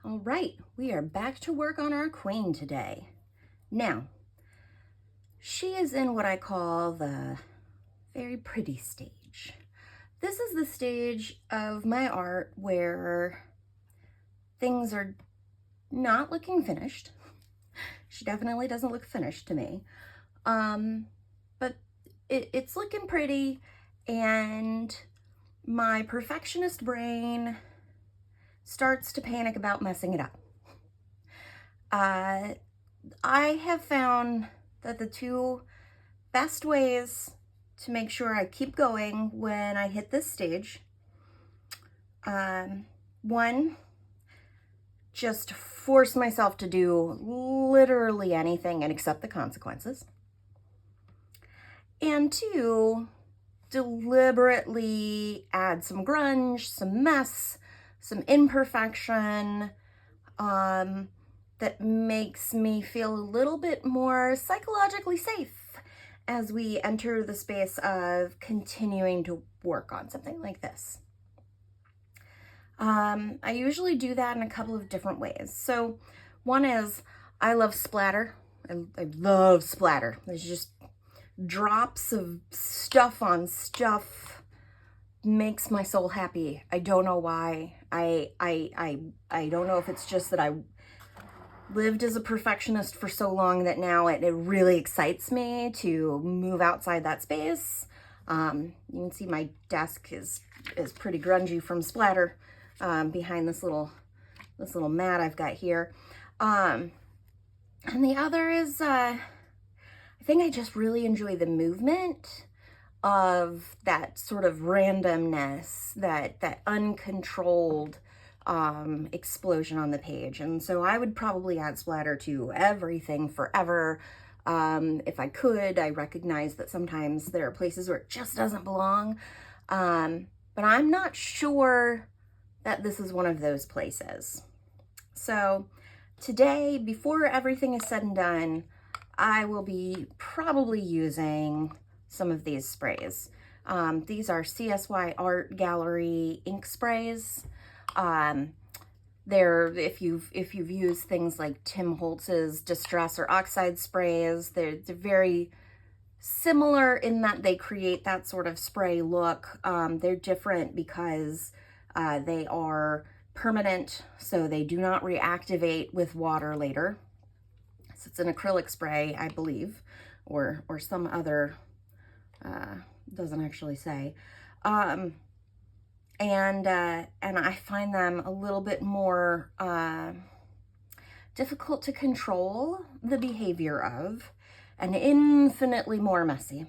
All right, we are back to work on our queen today. Now, she is in what I call the very pretty stage. This is the stage of my art where things are not looking finished. She definitely doesn't look finished to me. But it's looking pretty, and my perfectionist brain starts to panic about messing it up. I have found that the two best ways to make sure I keep going when I hit this stage, one, just force myself to do literally anything and accept the consequences. And two, deliberately add some grunge, some mess, some imperfection, that makes me feel a little bit more psychologically safe as we enter the space of continuing to work on something like this. I usually do that in a couple of different ways. So one is I love splatter. I love splatter. There's just drops of stuff on stuff makes my soul happy. I don't know why. I don't know if it's just that I lived as a perfectionist for so long that now it really excites me to move outside that space. You can see my desk is pretty grungy from splatter behind this little mat I've got here. And the other is I think I just really enjoy the movement of that sort of randomness, that uncontrolled explosion on the page. And so I would probably add splatter to everything forever. If I could. I recognize that sometimes there are places where it just doesn't belong. But I'm not sure that this is one of those places. So today, before everything is said and done, I will be probably using some of these sprays. These are CSY Art Gallery ink sprays. They're, if you've used things like Tim Holtz's Distress or Oxide sprays, they're very similar in that they create that sort of spray look. They're different because they are permanent, so they do not reactivate with water later. So it's an acrylic spray, I believe, or some other, doesn't actually say. And I find them a little bit more difficult to control the behavior of, and infinitely more messy.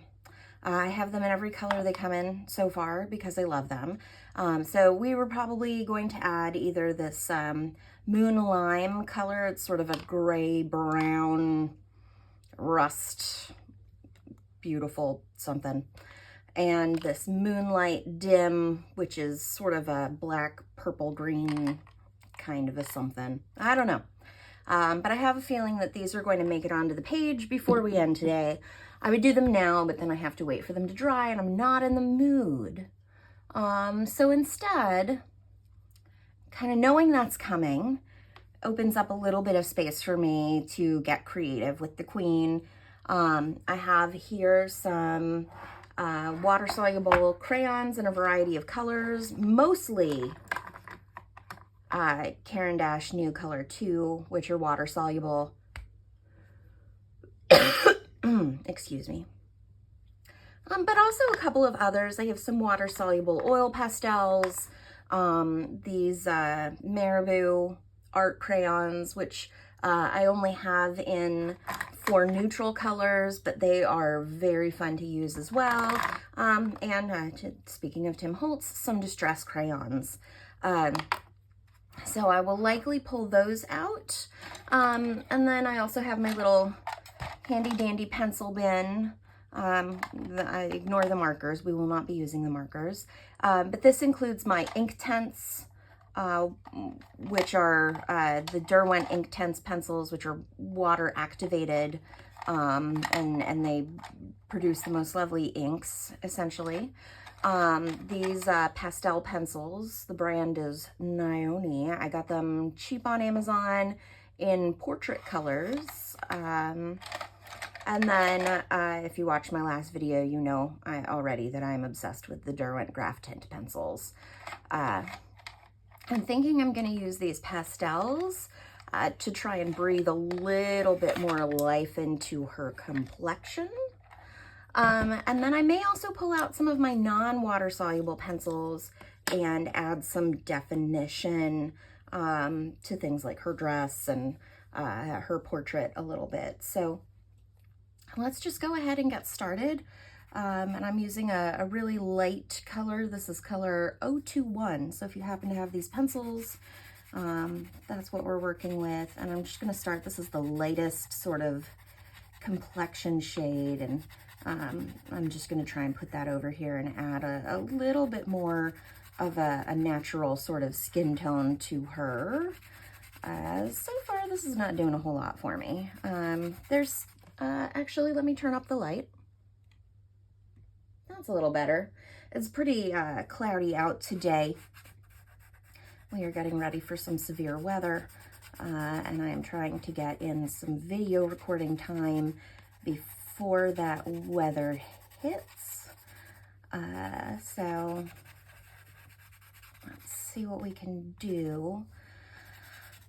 I have them in every color they come in so far because I love them. So we were probably going to add either this Moon Lime color. It's sort of a gray brown rust, beautiful something. And this Moonlight Dim, which is sort of a black, purple, green kind of a something. I don't know. But I have a feeling that these are going to make it onto the page before we end today. I would do them now, but then I have to wait for them to dry, and I'm not in the mood. So instead, kind of knowing that's coming opens up a little bit of space for me to get creative with the queen. I have here some water-soluble crayons in a variety of colors, mostly Caran d'Ache Neocolor 2, which are water-soluble. Excuse me. But also a couple of others. I have some water-soluble oil pastels, these Marabou art crayons, which I only have in 4 neutral colors, but they are very fun to use as well. And speaking of Tim Holtz, some distress crayons. So I will likely pull those out. And then I also have my little handy dandy pencil bin. I ignore the markers. We will not be using the markers. But this includes my Inktense, which are the Derwent Inktense Pencils, which are water activated, and they produce the most lovely inks, essentially. These pastel pencils, the brand is Nione. I got them cheap on Amazon in portrait colors. And then if you watched my last video, you know already that I'm obsessed with the Derwent Inktense Pencils. I'm thinking I'm going to use these pastels to try and breathe a little bit more life into her complexion. And then I may also pull out some of my non-water soluble pencils and add some definition to things like her dress and her portrait a little bit. So let's just go ahead and get started. And I'm using a really light color. This is color 021. So if you happen to have these pencils, that's what we're working with. And I'm just going to start. This is the lightest sort of complexion shade. And I'm just going to try and put that over here and add a little bit more of a natural sort of skin tone to her. So far, this is not doing a whole lot for me. Actually, let me turn up the light. That's a little better. It's pretty cloudy out today. We are getting ready for some severe weather, and I am trying to get in some video recording time before that weather hits. So let's see what we can do.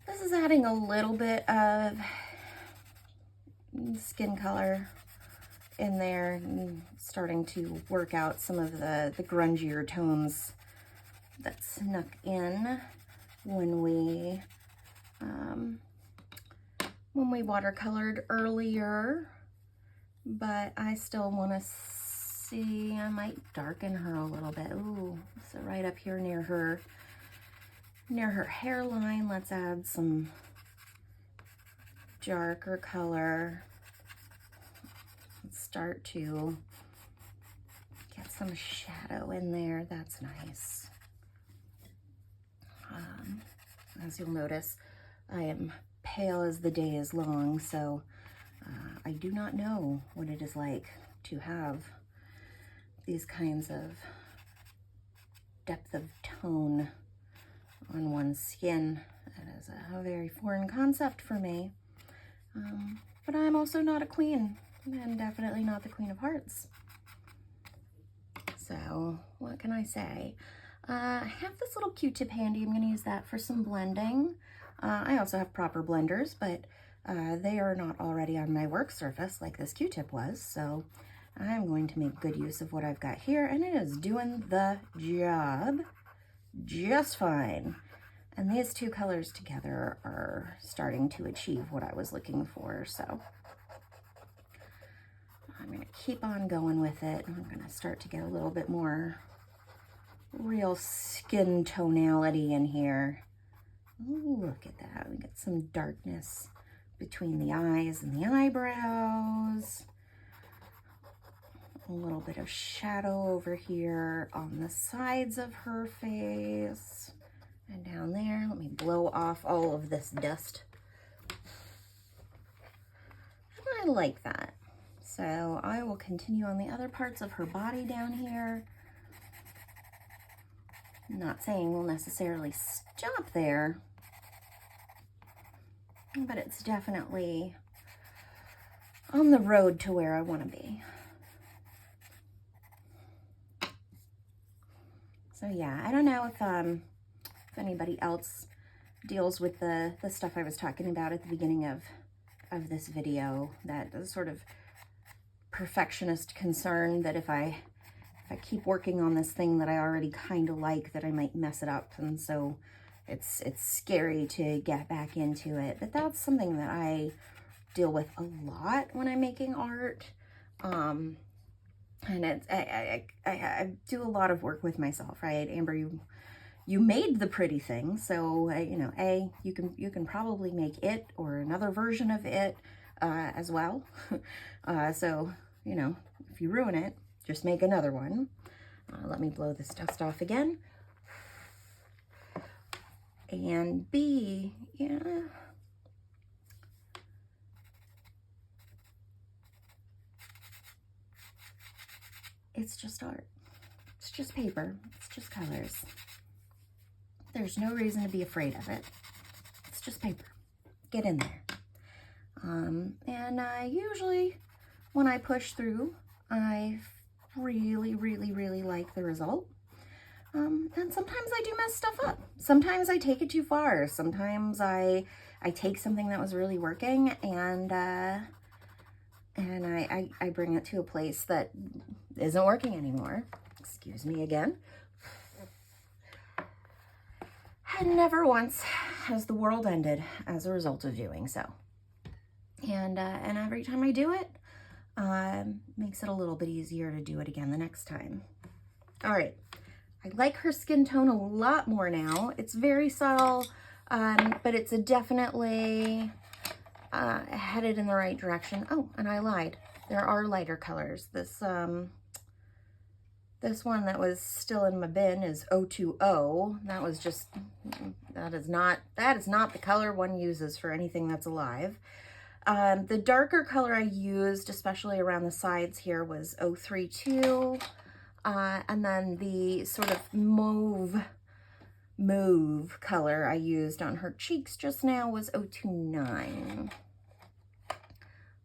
This is adding a little bit of skin color in there and starting to work out some of the grungier tones that snuck in when we watercolored earlier. But I still want to see, I might darken her a little bit. Ooh, so right up here near her hairline, let's add some darker color. Let's start to get some shadow in there. That's nice. As you'll notice, I am pale as the day is long, so I do not know what it is like to have these kinds of depth of tone on one's skin. That is a very foreign concept for me. But I'm also not a queen, and definitely not the Queen of Hearts. So what can I say? I have this little Q-tip handy. I'm going to use that for some blending. I also have proper blenders, but they are not already on my work surface like this Q-tip was. So I'm going to make good use of what I've got here, and it is doing the job just fine. And these two colors together are starting to achieve what I was looking for. So I'm going to keep on going with it. I'm going to start to get a little bit more real skin tonality in here. Ooh, look at that. We got some darkness between the eyes and the eyebrows. A little bit of shadow over here on the sides of her face. And down there, let me blow off all of this dust. I like that. So I will continue on the other parts of her body down here. I'm not saying we'll necessarily stop there, but it's definitely on the road to where I want to be. So yeah, I don't know if anybody else deals with the stuff I was talking about at the beginning of this video, that sort of perfectionist concern that if I keep working on this thing that I already kind of like, that I might mess it up, and so it's scary to get back into it. But that's something that I deal with a lot when I'm making art. And it's I do a lot of work with myself, right? Amber, you made the pretty thing, so you know, you can probably make it or another version of it as well. So you know, if you ruin it, just make another one. Let me blow this dust off again. And B, yeah. It's just art. It's just paper. It's just colors. There's no reason to be afraid of it. It's just paper. Get in there. And usually when I push through, I really, really, really like the result. And sometimes I do mess stuff up. Sometimes I take it too far. Sometimes I take something that was really working and I bring it to a place that isn't working anymore. Excuse me again. And never once has the world ended as a result of doing so. And every time I do it, makes it a little bit easier to do it again the next time. All right, I like her skin tone a lot more now. It's very subtle, but it's definitely headed in the right direction. Oh, and I lied. There are lighter colors. This one that was still in my bin is 020. That was just, that is not the color one uses for anything that's alive. The darker color I used, especially around the sides here, was 032. And then the sort of mauve color I used on her cheeks just now was 029.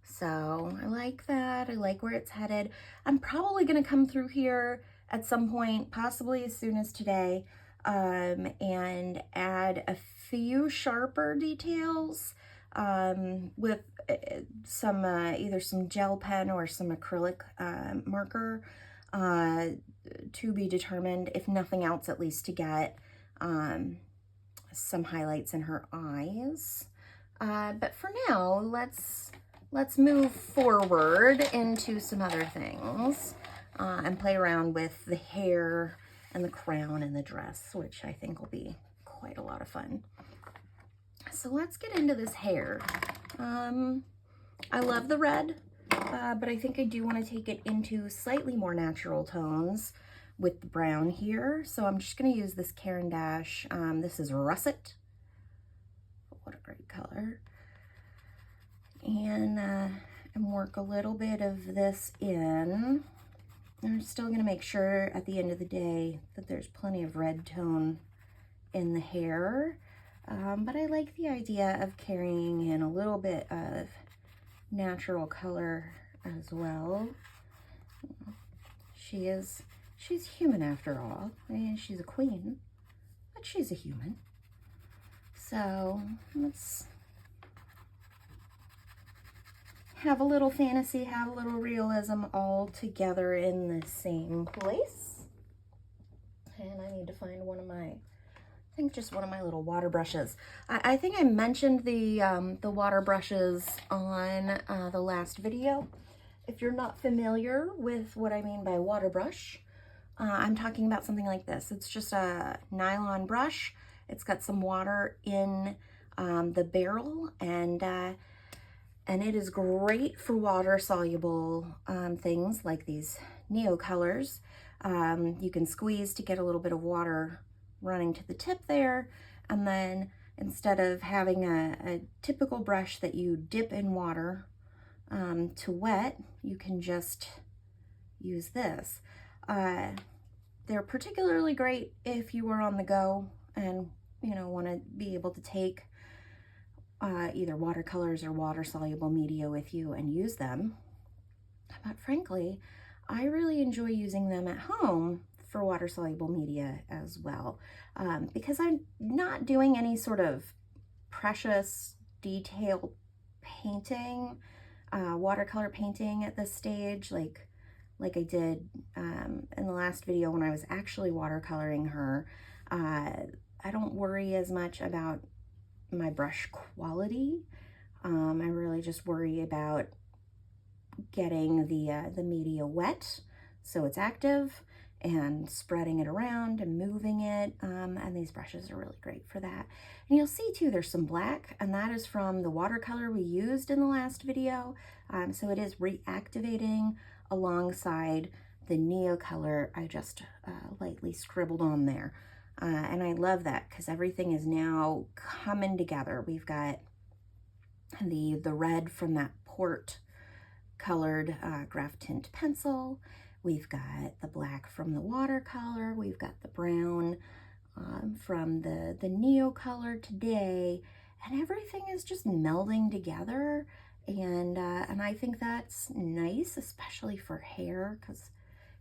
So I like that. I like where it's headed. I'm probably going to come through here at some point, possibly as soon as today, and add a few sharper details with some either some gel pen or some acrylic marker to be determined, if nothing else, at least to get some highlights in her eyes. But for now, let's move forward into some other things and play around with the hair and the crown and the dress, which I think will be quite a lot of fun. So let's get into this hair. I love the red, but I think I do want to take it into slightly more natural tones with the brown here. So I'm just going to use this Caran d'Ache. This is Russet. What a great color. And work a little bit of this in. I'm still going to make sure at the end of the day that there's plenty of red tone in the hair. But I like the idea of carrying in a little bit of natural color as well. She's human after all. I mean, she's a queen, but she's a human. So let's have a little fantasy, have a little realism all together in the same place. And I need to find one of my, I think just one of my little water brushes. I think I mentioned the water brushes on the last video. If you're not familiar with what I mean by water brush, I'm talking about something like this. It's just a nylon brush. It's got some water in the barrel, and it is great for water-soluble things like these Neocolors. You can squeeze to get a little bit of water running to the tip there, and then instead of having a typical brush that you dip in water to wet, you can just use this. They're particularly great if you are on the go and want to be able to take either watercolors or water-soluble media with you and use them. But frankly, I really enjoy using them at home for water-soluble media as well, because I'm not doing any sort of precious detailed painting, watercolor painting at this stage, like I did in the last video when I was actually watercoloring her. I don't worry as much about my brush quality. I really just worry about getting the media wet so it's active, and spreading it around and moving it, and these brushes are really great for that. And you'll see too there's some black, and that is from the watercolor we used in the last video, so it is reactivating alongside the Neocolor I just lightly scribbled on there. And I love that because everything is now coming together. We've got the red from that port colored graph tint pencil. We've got the black from the watercolor. We've got the brown from the Neocolor today. And everything is just melding together. And I think that's nice, especially for hair, because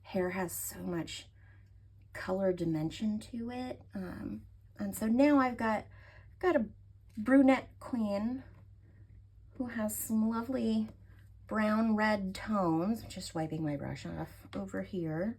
hair has so much color dimension to it. And so now I've got a brunette queen who has some lovely brown red tones. I'm just wiping my brush off over here.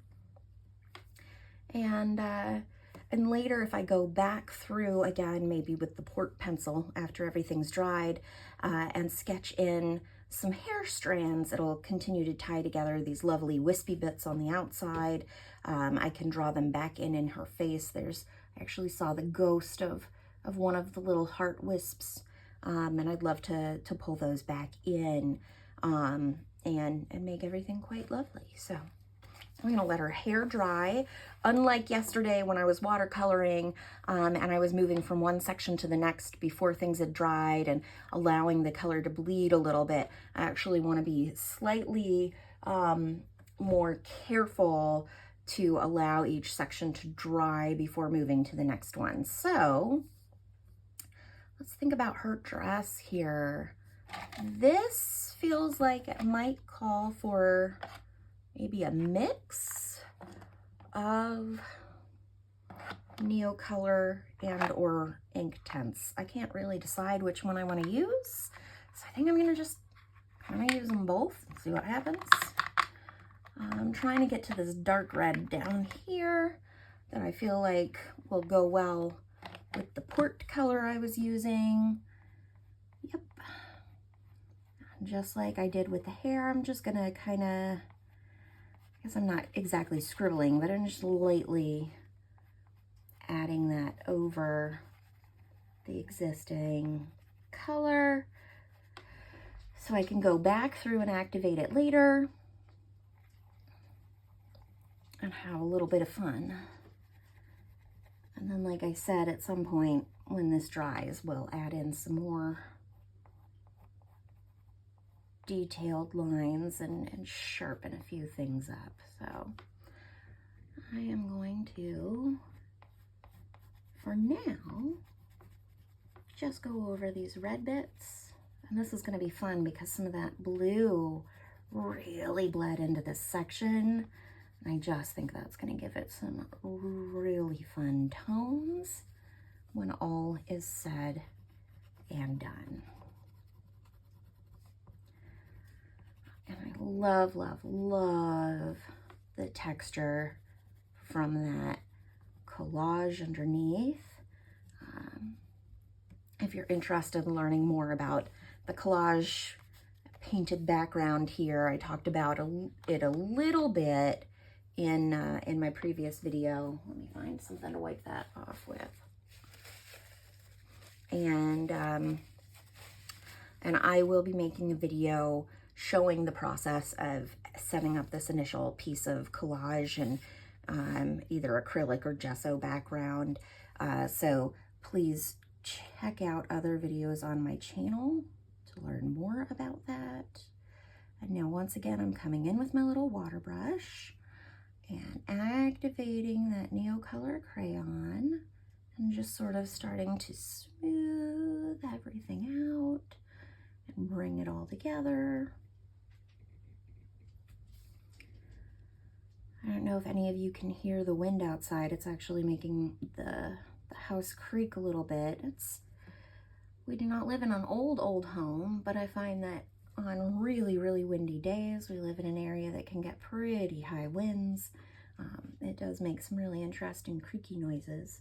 And later, if I go back through again, maybe with the port pencil after everything's dried, and sketch in some hair strands, it'll continue to tie together these lovely wispy bits on the outside. I can draw them back in her face. I actually saw the ghost of one of the little heart wisps, and I'd love to pull those back in and make everything quite lovely. So I'm gonna let her hair dry. Unlike yesterday when I was watercoloring and I was moving from one section to the next before things had dried and allowing the color to bleed a little bit, I actually want to be slightly more careful to allow each section to dry before moving to the next one. So let's think about her dress here. This feels like it might call for maybe a mix of Neocolor and or Inktense. I can't really decide which one I want to use, so I think I'm gonna just kind of use them both and see what happens. I'm trying to get to this dark red down here that I feel like will go well with the port color I was using. Yep. Just like I did with the hair, I'm just gonna kind of, I guess I'm not exactly scribbling, but I'm just lightly adding that over the existing color so I can go back through and activate it later and have a little bit of fun. And then, like I said, at some point when this dries, we'll add in some more detailed lines and sharpen a few things up. So I am going to, for now, just go over these red bits. And this is going to be fun because some of that blue really bled into this section. And I just think that's going to give it some really fun tones when all is said and done. And I love, love, love the texture from that collage underneath. If you're interested in learning more about the collage painted background here, I talked about it a little bit in my previous video. Let me find something to wipe that off with. And I will be making a video showing the process of setting up this initial piece of collage and either acrylic or gesso background. So please check out other videos on my channel to learn more about that. And now once again, I'm coming in with my little water brush and activating that Neocolor crayon and just sort of starting to smooth everything out and bring it all together. I don't know if any of you can hear the wind outside. It's actually making the house creak a little bit. We do not live in an old home, but I find that on really, really windy days, we live in an area that can get pretty high winds. It does make some really interesting creaky noises.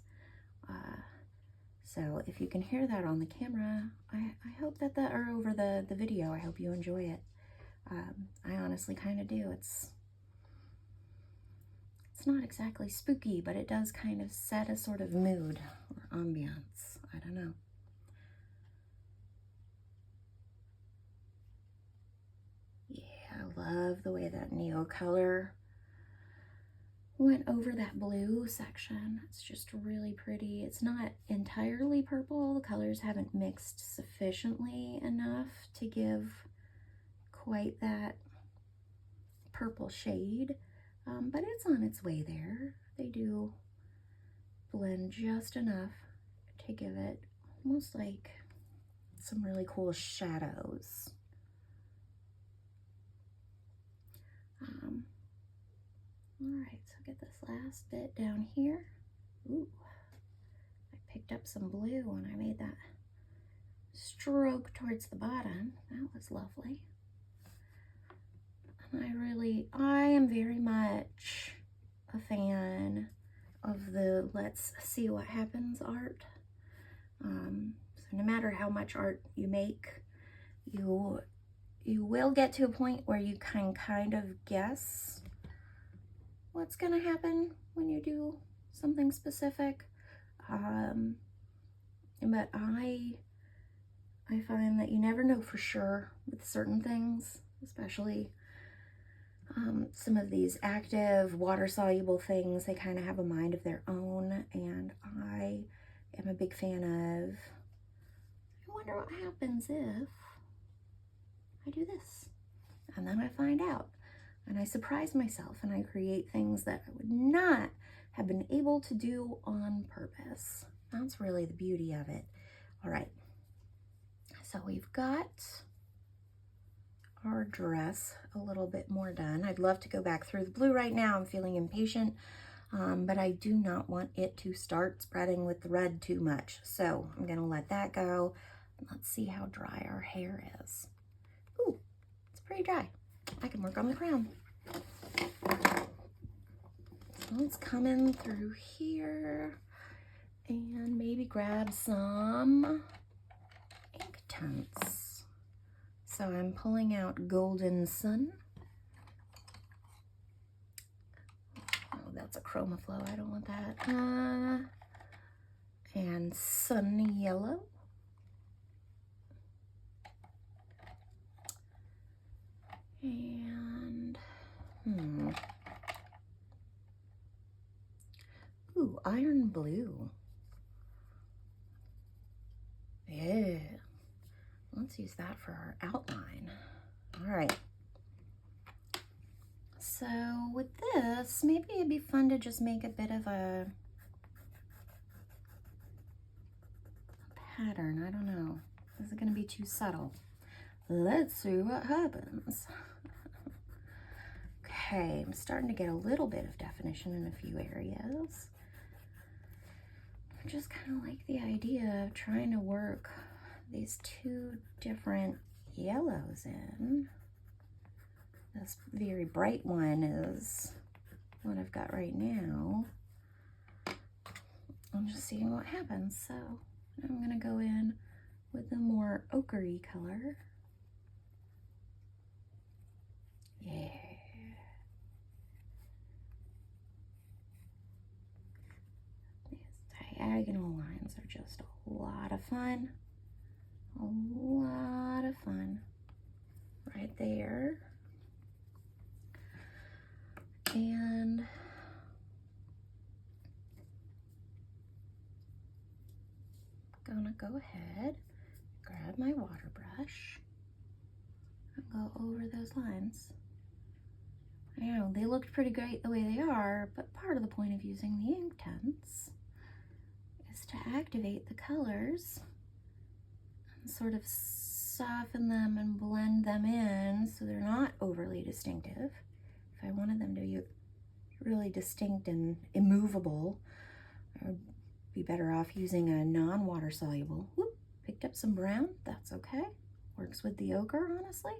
So if you can hear that on the camera, I hope that or over the video, I hope you enjoy it. I honestly kind of do. It's not exactly spooky, but it does kind of set a sort of mood or ambiance. I don't know. Yeah, I love the way that Neocolor went over that blue section. It's just really pretty. It's not entirely purple. The colors haven't mixed sufficiently enough to give quite that purple shade. but it's on its way there. They do blend just enough to give it almost like some really cool shadows. All right, so get this last bit down here. Ooh, I picked up some blue when I made that stroke towards the bottom. That was lovely. And I am very much a fan of the let's see what happens art. So no matter how much art you make, you will get to a point where you can kind of guess what's gonna happen when you do something specific. But I find that you never know for sure with certain things, especially some of these active water-soluble things. They kind of have a mind of their own, and I am a big fan of, I wonder what happens if I do this. And then I find out, and I surprise myself, and I create things that I would not have been able to do on purpose. That's really the beauty of it. All right, so we've got our dress a little bit more done. I'd love to go back through the blue right now. I'm feeling impatient, but I do not want it to start spreading with the red too much. So I'm gonna let that go. Let's see how dry our hair is. Ooh, it's pretty dry. I can work on the crown. So let's come in through here and maybe grab some Inktense. So I'm pulling out Golden Sun. Oh, that's a chroma flow. I don't want that. And Sun Yellow. And, ooh, Iron Blue. Yeah. Let's use that for our outline. All right. So with this, maybe it'd be fun to just make a bit of a pattern. I don't know. Is it going to be too subtle? Let's see what happens. Okay, I'm starting to get a little bit of definition in a few areas. I just kind of like the idea of trying to work these two different yellows in. This very bright one is what I've got right now. I'm just seeing what happens. So I'm gonna go in with a more ochre-y color. Yeah. These diagonal lines are just a lot of fun. A lot of fun right there. And gonna go ahead, grab my water brush, and go over those lines. I know they looked pretty great the way they are, but part of the point of using the Inktense is to activate the colors and sort of soften them and blend them in so they're not overly distinctive. If I wanted them to be really distinct and immovable, I would be better off using a non-water soluble. Whoop, picked up some brown, that's okay. Works with the ochre, honestly.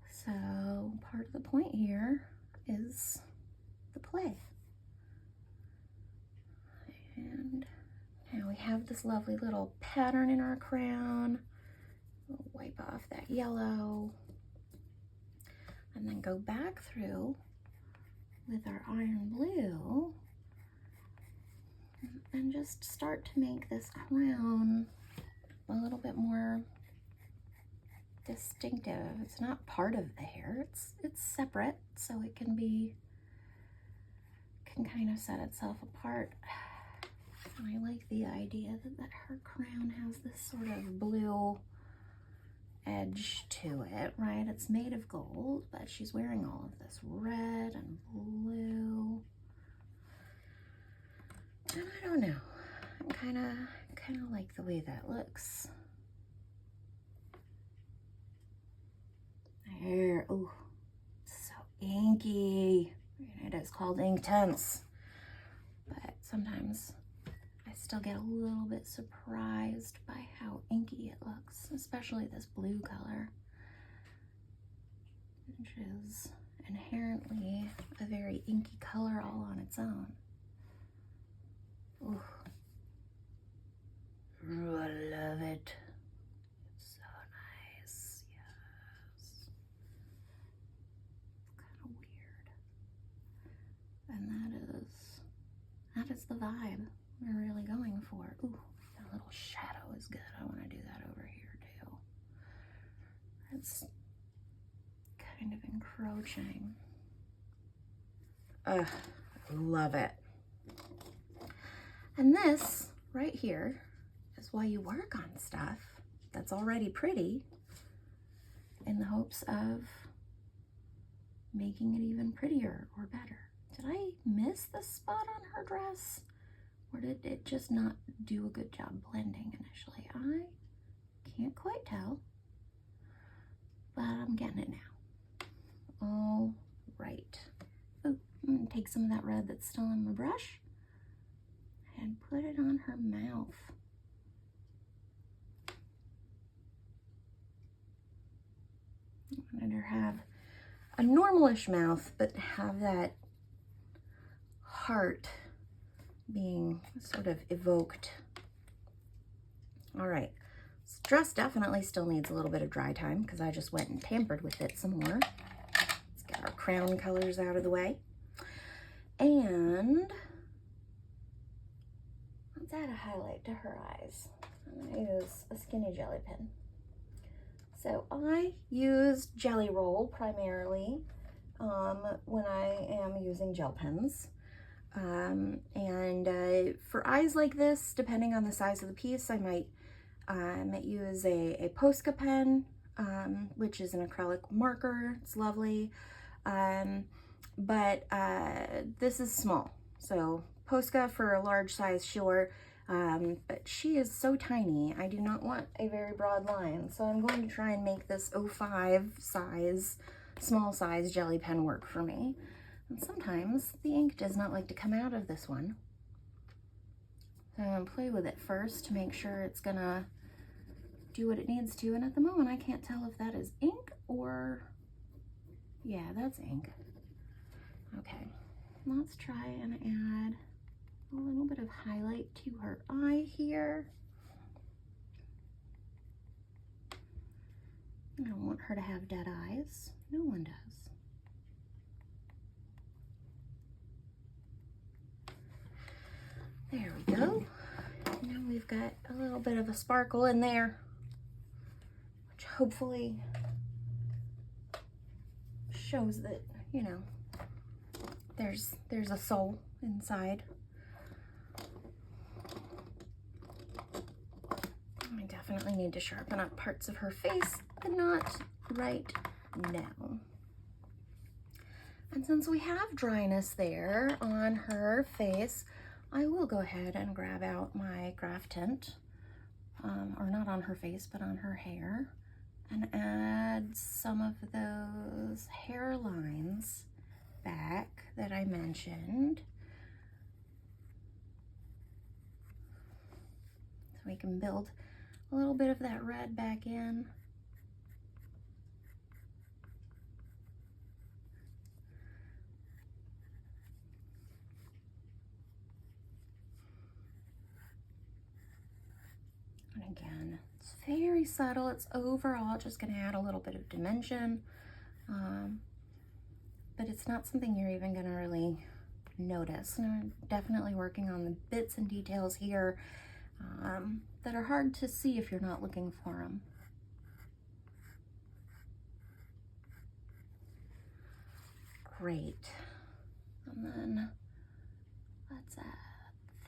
So part of the point here is the play. And now we have this lovely little pattern in our crown. We'll wipe off that yellow and then go back through with our iron blue and just start to make this crown a little bit more distinctive. It's not part of the hair, it's separate, so it can kind of set itself apart. And I like the idea that her crown has this sort of blue edge to it, right? It's made of gold, but she's wearing all of this red and blue. And I don't know, I kind of like the way that looks. There, oh, so inky. It is called Inktense, but sometimes I still get a little bit surprised by how inky it looks, especially this blue color, which is inherently a very inky color all on its own. Ooh. Ooh, I love it. It's so nice, yes. Kind of weird. And that is the vibe we're really going for. Ooh, that little shadow is good. I want to do that over here too. It's kind of encroaching. Ugh, I love it. And this right here is why you work on stuff that's already pretty in the hopes of making it even prettier or better. Did I miss the spot on her dress? Or did it just not do a good job blending initially? I can't quite tell, but I'm getting it now. All right. Oh, I'm gonna take some of that red that's still in my brush and put it on her mouth. I wanted her to have a normalish mouth, but have that heart being sort of evoked. All right, this dress definitely still needs a little bit of dry time because I just went and tampered with it some more. Let's get our crown colors out of the way. And let's add a highlight to her eyes. I'm gonna use a skinny jelly pen. So I use Jelly Roll primarily when I am using gel pens. For eyes like this, depending on the size of the piece, I might use a Posca pen, which is an acrylic marker. It's lovely. But this is small. So Posca for a large size, sure. But she is so tiny, I do not want a very broad line. So I'm going to try and make this 05 size, small size jelly pen work for me. And sometimes the ink does not like to come out of this one. So I'm gonna play with it first to make sure it's gonna do what it needs to. And at the moment, I can't tell if that is ink or, yeah, that's ink. Okay, let's try and add a little bit of highlight to her eye here. I don't want her to have dead eyes. No one does. There we go. Now we've got a little bit of a sparkle in there, which hopefully shows that, you know, there's a soul inside. I definitely need to sharpen up parts of her face, but not right now. And since we have dryness there on her face, I will go ahead and grab out my graph tint, or not on her face, but on her hair, and add some of those hairlines back that I mentioned. So we can build a little bit of that red back in. And again, it's very subtle. It's overall just going to add a little bit of dimension, but it's not something you're even going to really notice. And I'm definitely working on the bits and details here that are hard to see if you're not looking for them. Great. And then let's add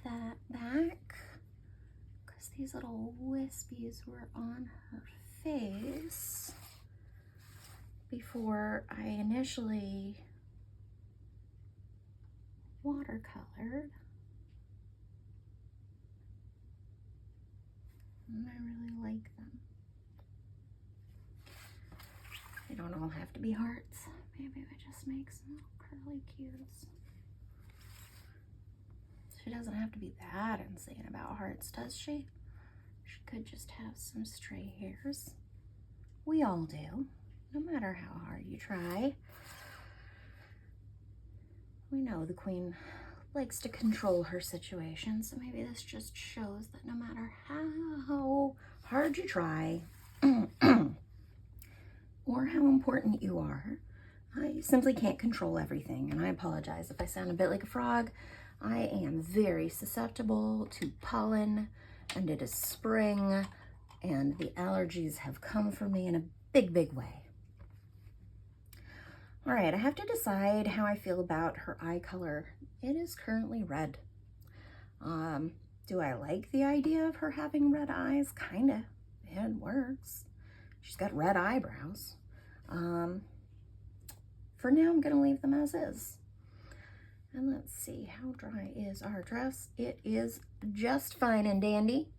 that back, because these little wispies were on her face before I initially watercolored. And I really like them. They don't all have to be hearts. Maybe we just make some little curly cues. She doesn't have to be that insane about hearts, does she? She could just have some stray hairs. We all do, no matter how hard you try. We know the queen likes to control her situation, so maybe this just shows that no matter how hard you try or how important you are, you simply can't control everything. And I apologize if I sound a bit like a frog. I am very susceptible to pollen, and it is spring, and the allergies have come for me in a big, big way. All right, I have to decide how I feel about her eye color. It is currently red. Do I like the idea of her having red eyes? Kinda. It works. She's got red eyebrows. For now, I'm gonna leave them as is. And let's see, how dry is our dress? It is just fine and dandy.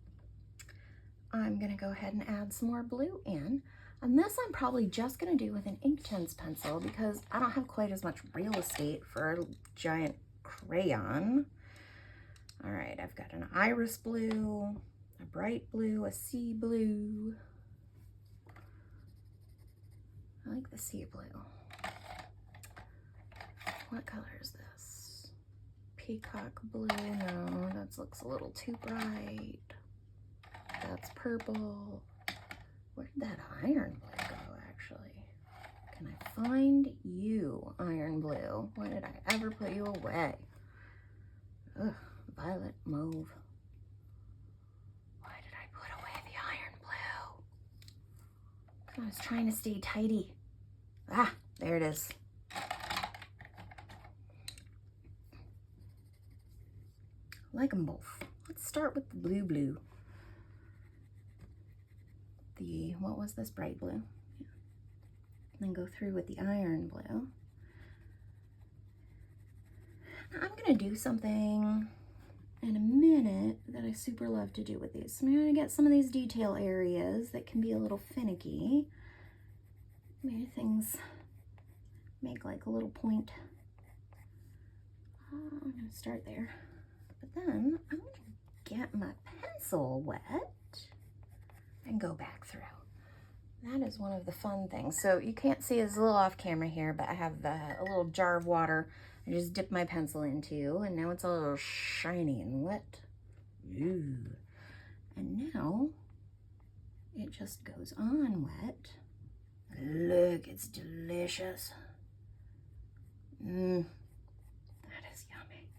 I'm gonna go ahead and add some more blue in. And this I'm probably just gonna do with an Inktense pencil because I don't have quite as much real estate for a giant crayon. All right, I've got an iris blue, a bright blue, a sea blue. I like the sea blue. What color is this? Peacock blue, no, that looks a little too bright. That's purple. Where did that iron blue go, actually? Can I find you, iron blue? Why did I ever put you away? Ugh, violet mauve. Why did I put away the iron blue? I was trying to stay tidy. Ah, there it is. I like them both. Let's start with the blue blue. What was this, bright blue? Yeah. Then go through with the iron blue. Now, I'm gonna do something in a minute that I super love to do with these. So I'm gonna get some of these detail areas that can be a little finicky. Maybe things make like a little point. I'm gonna start there. But then I'm gonna get my pencil wet and go back through. That is one of the fun things. So you can't see, it's a little off camera here, but I have a little jar of water I just dip my pencil into, and now it's a little shiny and wet. Ooh. And now it just goes on wet. Look, it's delicious. That is yummy.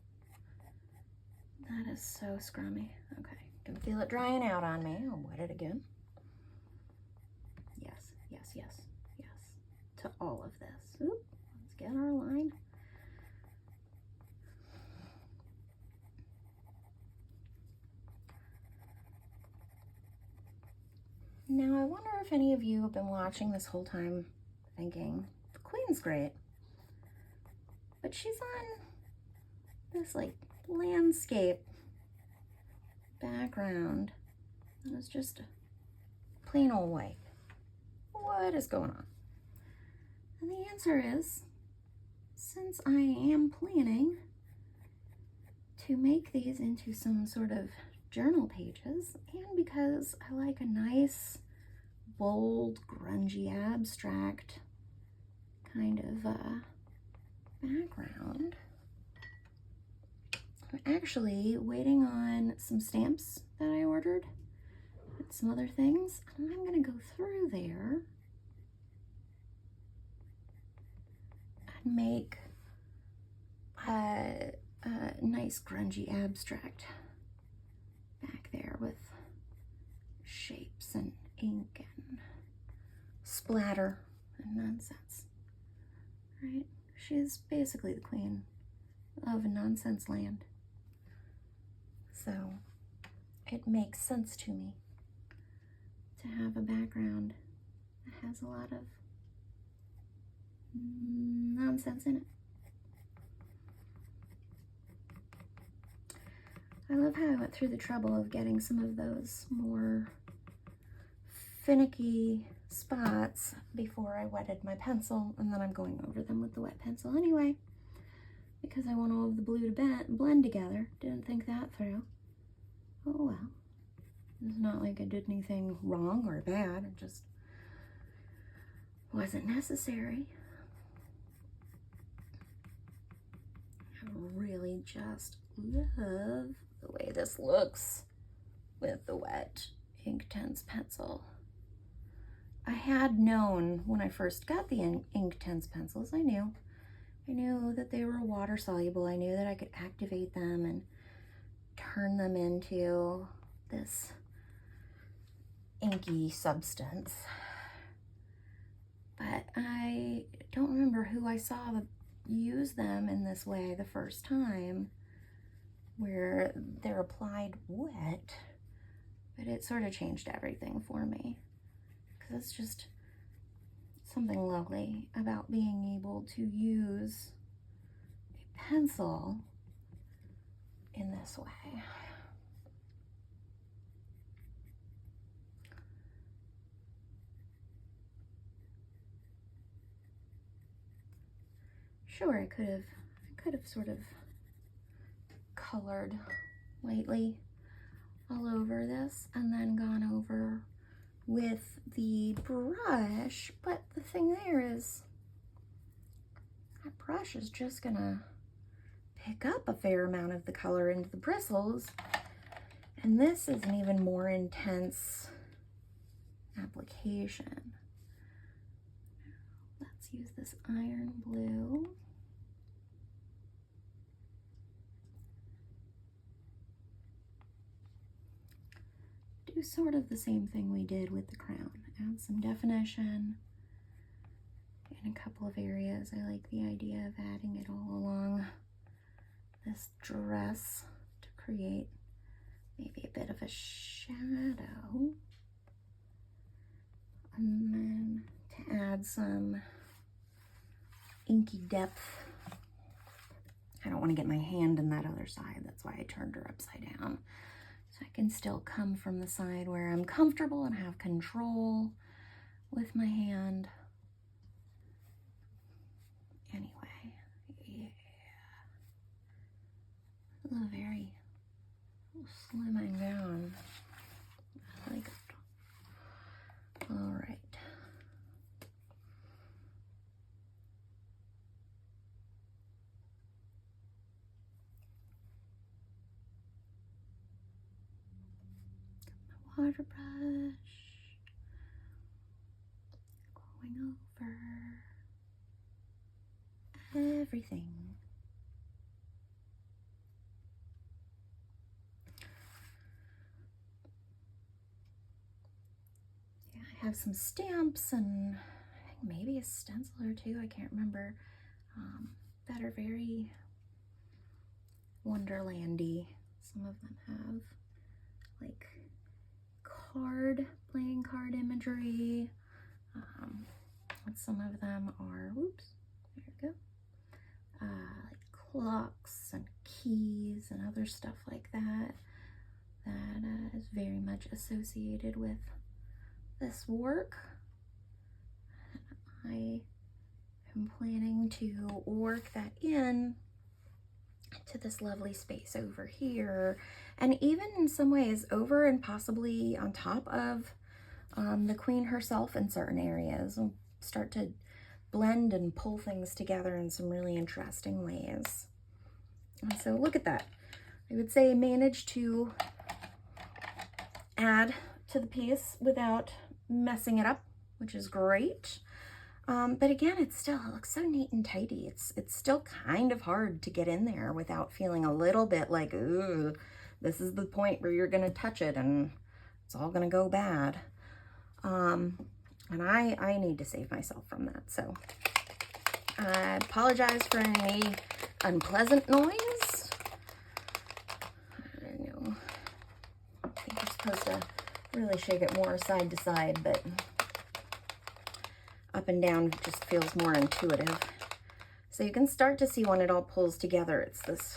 That is so scrummy. Okay, can feel it drying out on me. I'll wet it again. Yes, yes, yes, yes. To all of this. Oop, let's get our line. Now, I wonder if any of you have been watching this whole time thinking, the Queen's great, but she's on this like landscape background and it's just plain old white. What is going on? And the answer is, since I am planning to make these into some sort of journal pages, and because I like a nice, bold, grungy, abstract kind of background, I'm actually waiting on some stamps that I ordered and some other things, and I'm going to go through there and make a nice, grungy, abstract back there with shapes and ink and splatter and nonsense, right? She's basically the queen of nonsense land. So it makes sense to me to have a background that has a lot of nonsense in it. I love how I went through the trouble of getting some of those more finicky spots before I wetted my pencil, and then I'm going over them with the wet pencil anyway, because I want all of the blue to blend together. Didn't think that through. Oh well. It's not like I did anything wrong or bad, it just wasn't necessary. I really just love the way this looks with the wet Inktense pencil. I had known when I first got the Inktense pencils, I knew that they were water soluble. I knew that I could activate them and turn them into this inky substance. But I don't remember who I saw use them in this way the first time, where they're applied wet, but it sort of changed everything for me, because it's just something lovely about being able to use a pencil in this way. Sure, I could have sort of colored lightly all over this and then gone over with the brush, but the thing there is that brush is just gonna pick up a fair amount of the color into the bristles, and this is an even more intense application. Let's use this iron blue. Do sort of the same thing we did with the crown. Add some definition in a couple of areas. I like the idea of adding it all along this dress to create maybe a bit of a shadow. And then to add some inky depth. I don't want to get my hand in that other side. That's why I turned her upside down. So I can still come from the side where I'm comfortable and have control with my hand. Anyway, yeah. Very slimming down. I like it. All right. Water brush, going over everything. Yeah, I have some stamps and I think maybe a stencil or two, I can't remember, that are very Wonderlandy. Some of them have like playing card imagery. And some of them are, whoops, there we go, like clocks and keys and other stuff like that. That is very much associated with this work. I am planning to work that in to this lovely space over here, and even in some ways over and possibly on top of the queen herself in certain areas. I'll start to blend and pull things together in some really interesting ways. And so look at that. I would say manage to add to the piece without messing it up, which is great. But again, it looks so neat and tidy. It's still kind of hard to get in there without feeling a little bit like, ooh, this is the point where you're gonna touch it and it's all gonna go bad. And I need to save myself from that. So I apologize for any unpleasant noise. I know, I think you're supposed to Really shake it more side to side, but up and down just feels more intuitive. So you can start to see when it all pulls together, it's this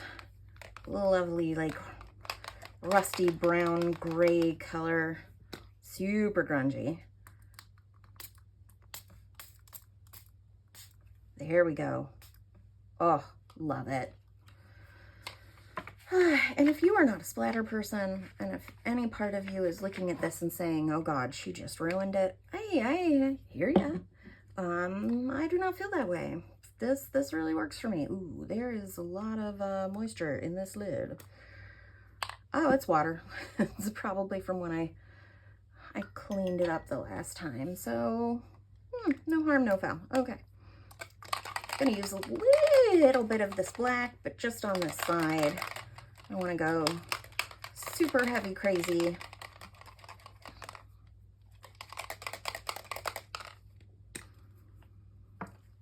lovely, like, rusty brown gray color, super grungy. There we go. Oh, love it. And if you are not a splatter person, and if any part of you is looking at this and saying, oh God, she just ruined it, I hear ya. I do not feel that way. This really works for me. Ooh, there is a lot of moisture in this lid. Oh, it's water. It's probably from when I cleaned it up the last time. So, no harm, no foul. Okay. Gonna use a little bit of this black, but just on this side. I want to go super heavy crazy.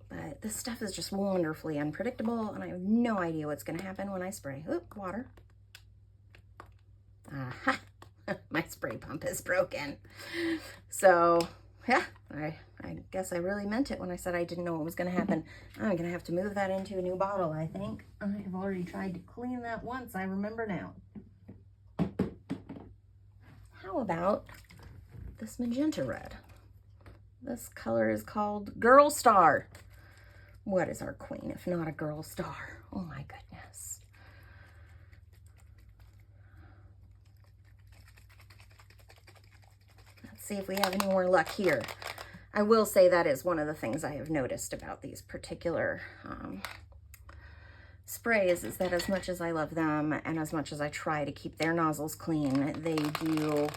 But this stuff is just wonderfully unpredictable, and I have no idea what's going to happen when I spray. Oop, water. Aha! My spray pump is broken. So, yeah, I guess I really meant it when I said I didn't know what was going to happen. I'm going to have to move that into a new bottle, I think. I have already tried to clean that once, I remember now. How about this magenta red? This color is called Girl Star. What is our queen if not a girl star? Oh my goodness. Let's see if we have any more luck here. I will say that is one of the things I have noticed about these particular sprays, is that as much as I love them and as much as I try to keep their nozzles clean, they do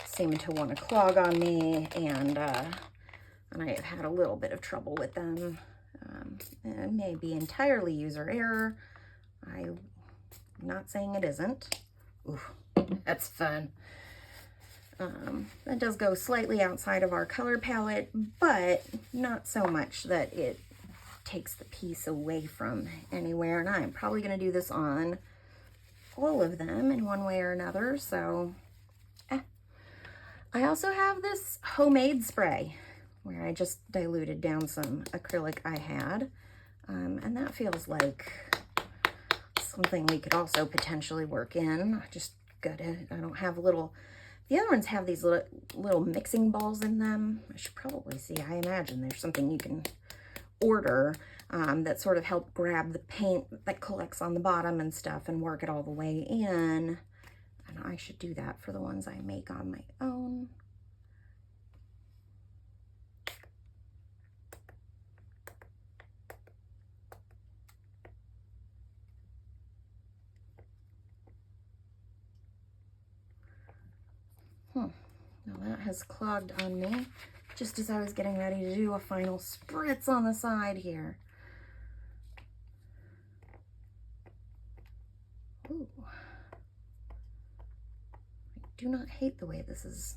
seem to want to clog on me, and I have had a little bit of trouble with them. It may be entirely user error. I'm not saying it isn't. Ooh, that's fun. That does go slightly outside of our color palette, but not so much that it takes the piece away from anywhere. And I'm probably going to do this on all of them in one way or another. So I also have this homemade spray where I just diluted down some acrylic I had. And that feels like something we could also potentially work in. I don't have little... The other ones have these little mixing balls in them. I should probably see. I imagine there's something you can order that sort of help grab the paint that collects on the bottom and stuff and work it all the way in. And I should do that for the ones I make on my own. Now that has clogged on me just as I was getting ready to do a final spritz on the side here. Ooh. I do not hate the way this is.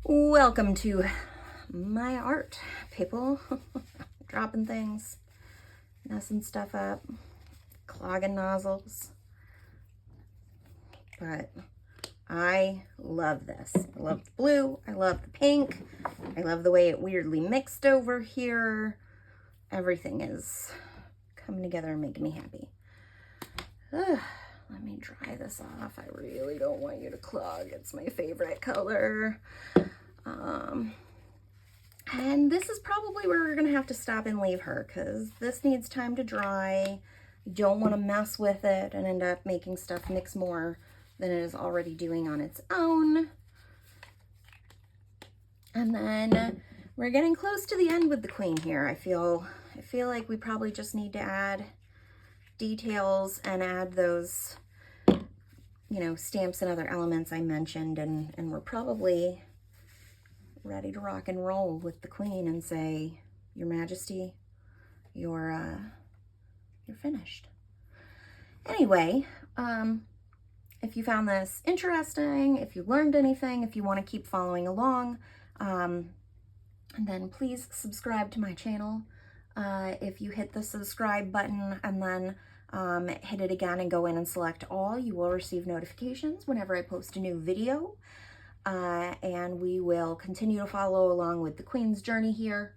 Welcome to my art, people. Dropping things, messing stuff up, clogging nozzles. But I love this. I love the blue. I love the pink. I love the way it weirdly mixed over here. Everything is coming together and making me happy. Let me dry this off. I really don't want you to clog. It's my favorite color. And this is probably where we're going to have to stop and leave her, because this needs time to dry. I don't want to mess with it and end up making stuff mix more than it is already doing on its own. And then we're getting close to the end with the queen here. I feel like we probably just need to add details and add those, you know, stamps and other elements I mentioned, and we're probably ready to rock and roll with the queen and say, Your Majesty, you're finished. Anyway, if you found this interesting, if you learned anything, if you want to keep following along, then please subscribe to my channel. If you hit the subscribe button and then hit it again and go in and select all. You will receive notifications whenever I post a new video. And we will continue to follow along with the Queen's journey here.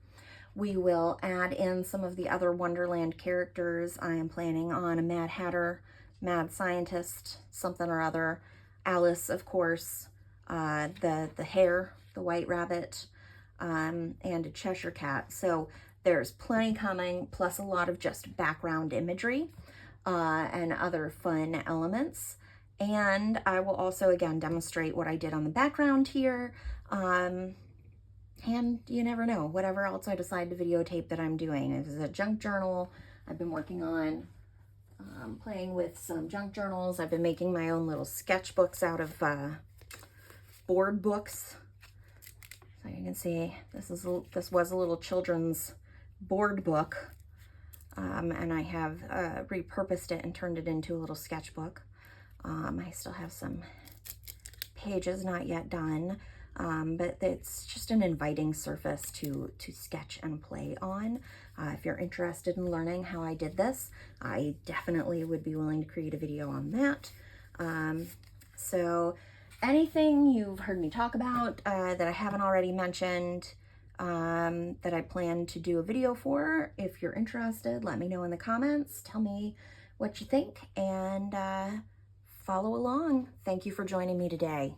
We will add in some of the other Wonderland characters. I am planning on a Mad Hatter, Mad Scientist, something or other, Alice, of course, the hare, the White Rabbit, and a Cheshire Cat. So there's plenty coming, plus a lot of just background imagery and other fun elements. And I will also, again, demonstrate what I did on the background here. And you never know, whatever else I decide to videotape that I'm doing. This is a junk journal I've been working on, playing with some junk journals. I've been making my own little sketchbooks out of board books. So you can see this was a little children's board book, and I have repurposed it and turned it into a little sketchbook. I still have some pages not yet done, but it's just an inviting surface to sketch and play on. If you're interested in learning how I did this, I definitely would be willing to create a video on that. So anything you've heard me talk about that I haven't already mentioned, that I plan to do a video for, if you're interested, let me know in the comments. Tell me what you think, and follow along. Thank you for joining me today.